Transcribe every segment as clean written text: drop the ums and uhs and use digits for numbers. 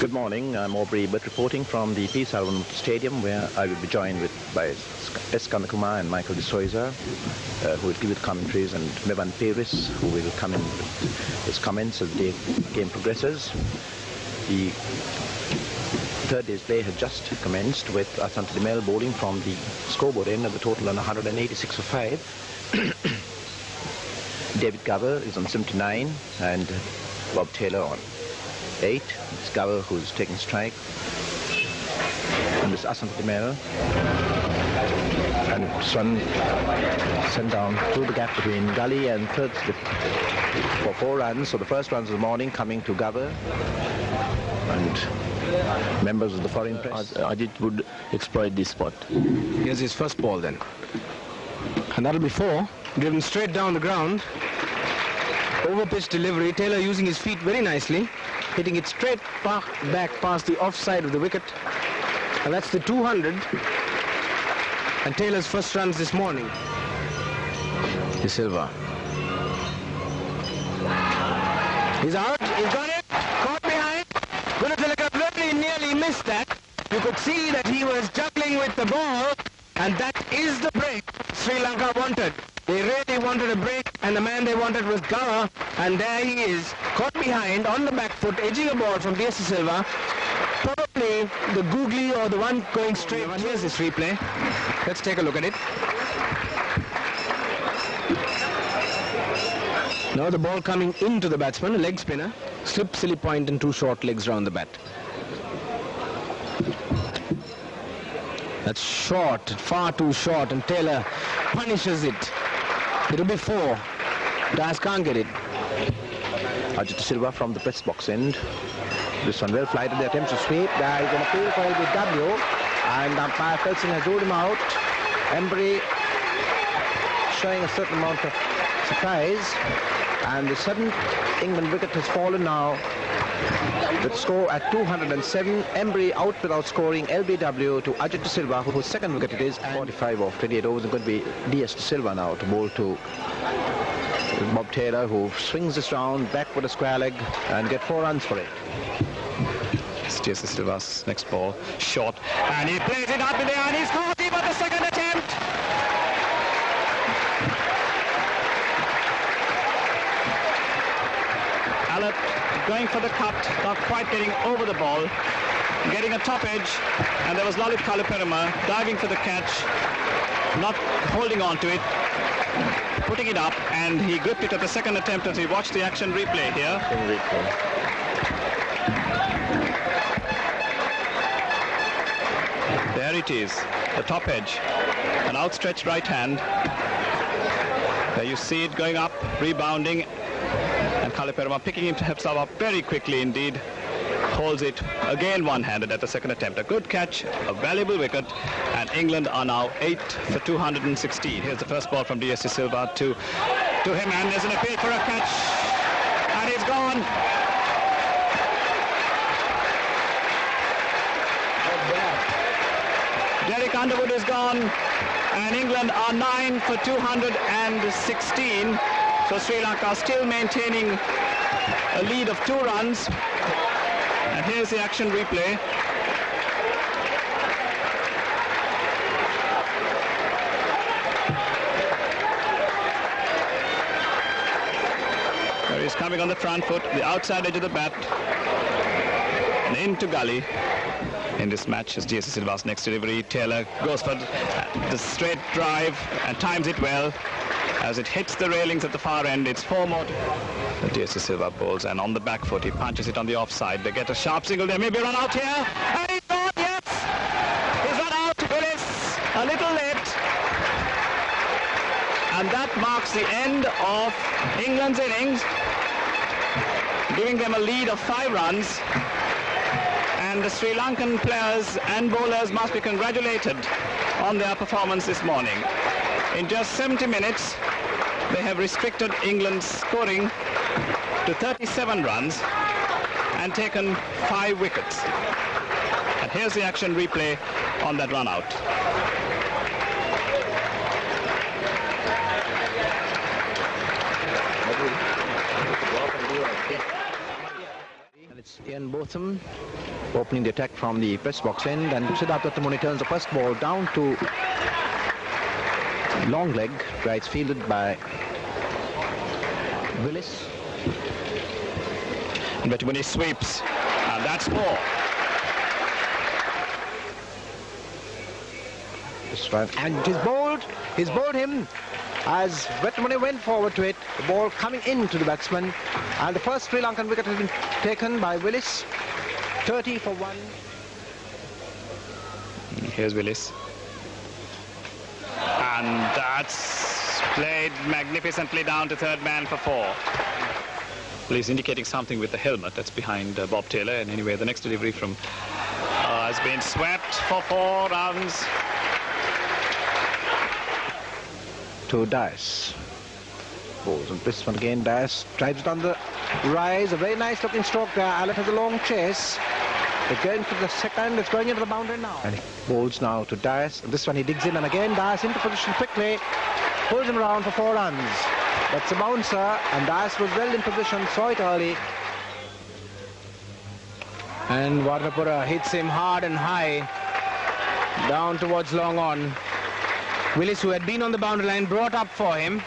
Good morning, I'm Aubrey Butt reporting from the P. Salvan Stadium, where I will be joined by S. Kanakumar and Michael de Souza, who will give you the commentaries, and Mevan Paris, who will come in with his comments as the game progresses. The third day's play has just commenced with Asante Demel bowling from the scoreboard end of the total on 186 for 5. David Gower is on 79 and Bob Taylor on 8. It's Gower who's taking strike. And this Asante Demel. And Sun sent down through the gap between Gully and third slip for 4 runs. So the first runs of the morning coming to Gower. And members of the foreign press. Ajit would exploit this spot. Here's his first ball then. And that'll be 4. Driven straight down the ground. Over pitch delivery. Taylor using his feet very nicely. Hitting it straight back past the offside of the wicket. And that's the 200. And Taylor's first runs this morning. De Silva. He's out. He's got it. Caught behind. Gunatilaka very nearly missed that. You could see that he was juggling with the ball. And that is the break Sri Lanka wanted. They really wanted a break, and the man they wanted was Gower, and there he is, caught behind on the back foot, edging a ball from D.S. Silva. Probably the googly or the one going straight. Here's this replay. Let's take a look at it. Now the ball coming into the batsman, a leg spinner, slip, silly point, and 2 short legs round the bat. That's short, far too short, and Taylor punishes it. It'll be 4. Das can't get it. Ajit Silva from the press box end. This one well flighted, the attempts to sweep. There is an appeal for LBW, and umpire Felsen has ruled him out. Embry showing a certain amount of surprise, and the 7th England wicket has fallen now. With score at 207, Embry out without scoring. LBW to Ajit de Silva, whose second wicket it is. 45 of 28 overs. It's going to be D.S. de Silva now to bowl to Bob Taylor, who swings this round back with a square leg and get 4 runs for it. It's D.S. de Silva's next ball, short, and he plays it up in the air, and he's caught him at the second attempt. Allott going for the cut, not quite getting over the ball, getting a top edge, and there was Lalit Kalaperama diving for the catch, not holding on to it, putting it up, and he gripped it at the second attempt as we watch the action replay here. There it is, the top edge, an outstretched right hand. There you see it going up, rebounding, and Kalaperama picking himself up very quickly indeed. Holds it again one-handed at the second attempt. A good catch, a valuable wicket, and England are now 8 for 216. Here's the first ball from D.S. de Silva to him, and there's an appeal for a catch, and it's gone. Derek Underwood is gone, and England are 9 for 216. So Sri Lanka still maintaining a lead of 2 runs. And here's the action replay. There he's coming on the front foot, the outside edge of the bat, and into Gully. In this match is D.S. Silva's next delivery. Taylor goes for the straight drive and times it well. As it hits the railings at the far end, it's 4 more. D.S. Silva bowls, and on the back foot, he punches it on the offside. They get a sharp single. There may be a run out here. And he's gone, yes! He's run out. It is a little late. And that marks the end of England's innings, giving them a lead of 5 runs. And the Sri Lankan players and bowlers must be congratulated on their performance this morning. In just 70 minutes, they have restricted England's scoring to 37 runs and taken 5 wickets. And here's the action replay on that run out. And it's Ian Botham opening the attack from the press box end, and Siddharth Tamuni turns the first ball down to long leg, where it's fielded by Willis. But when he sweeps, and that's 4. This one, and he's bowled him as Vetamuni went forward to it, the ball coming into the batsman, and the first Sri Lankan wicket has been taken by Willis. 30 for 1. Here's Willis. And that's played magnificently down to third man for 4. Well, he's indicating something with the helmet that's behind Bob Taylor, and anyway, the next delivery from has been swept for 4 runs. To Dias. Balls on this one again. Dias drives it on the rise. A very nice looking stroke there. Alert has a long chase. They're going for the second. It's going into the boundary now. And he bowls now to Dias. This one he digs in, and again Dias into position quickly. Pulls him around for 4 runs. That's a bouncer, and Dias was well in position, saw it early. And Varnapura hits him hard and high down towards long on. Willis, who had been on the boundary line, brought up for him.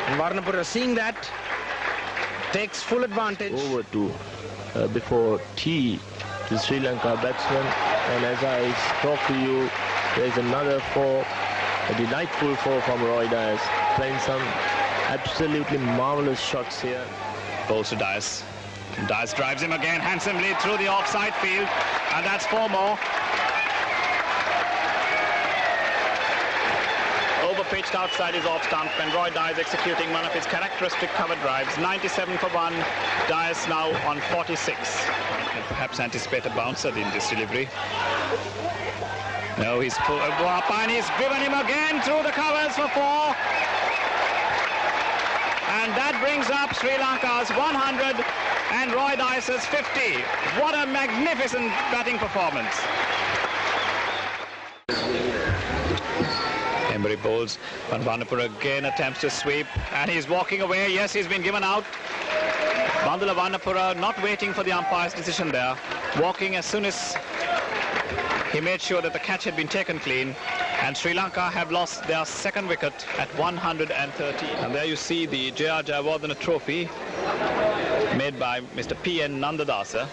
And Varnapura, seeing that, takes full advantage. Over to before tea, the Sri Lanka batsman. And as I talk to you, there's another 4, a delightful 4 from Roy Dias, playing some absolutely marvelous shots here. Bowls to Dias. Dias drives him again handsomely through the offside field, and that's 4 more. Pitched outside his off stump, and Roy Dias executing one of his characteristic cover drives. 97 for 1. Dias now on 46. And perhaps anticipate a bouncer in this delivery. No, he's pulled up and he's driven him again through the covers for 4. And that brings up Sri Lanka's 100 and Roy Dias's 50. What a magnificent batting performance. Embury bowls, and Varnapura again attempts to sweep, and he's walking away. Yes, he's been given out. Bandula Varnapura not waiting for the umpire's decision there, walking as soon as he made sure that the catch had been taken clean, and Sri Lanka have lost their second wicket at 130. And there you see the J.R. Jayawardena trophy made by Mr. P.N. Nandadasa.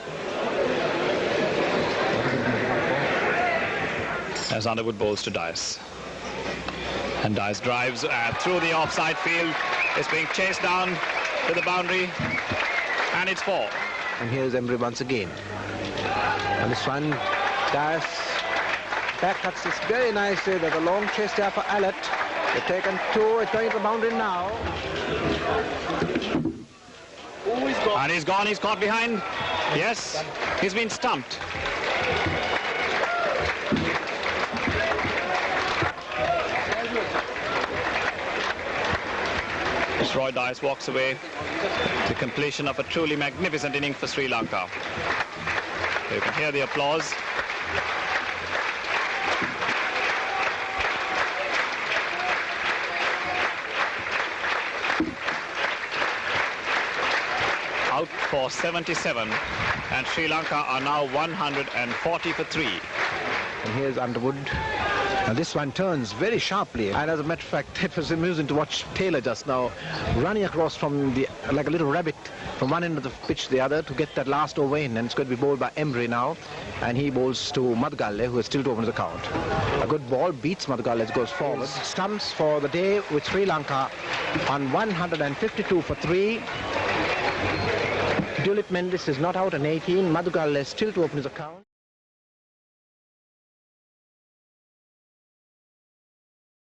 As Underwood bowls to Dias. And Dias drives through the offside field. It's being chased down to the boundary, and it's 4. And here's Embry once again. And this one, Dias back cuts this very nicely. There's a long chase there for Alert. They've taken 2. It's going to the boundary now. And he's gone. He's caught behind. Yes, he's been stumped. Roy Dias walks away. The completion of a truly magnificent inning for Sri Lanka. You can hear the applause. Out for 77, and Sri Lanka are now 140 for 3. And here's Underwood. And this one turns very sharply, and as a matter of fact, it was amusing to watch Taylor just now running across from the like a little rabbit from one end of the pitch to the other to get that last over in, and it's going to be bowled by Embry now, and he bowls to Madgalle, who is still to open the count. A good ball beats Madgalle as goes forward. Stumps for the day with Sri Lanka on 152 for 3. Dulip Mendes is not out on 18. Madgalle is still to open his account.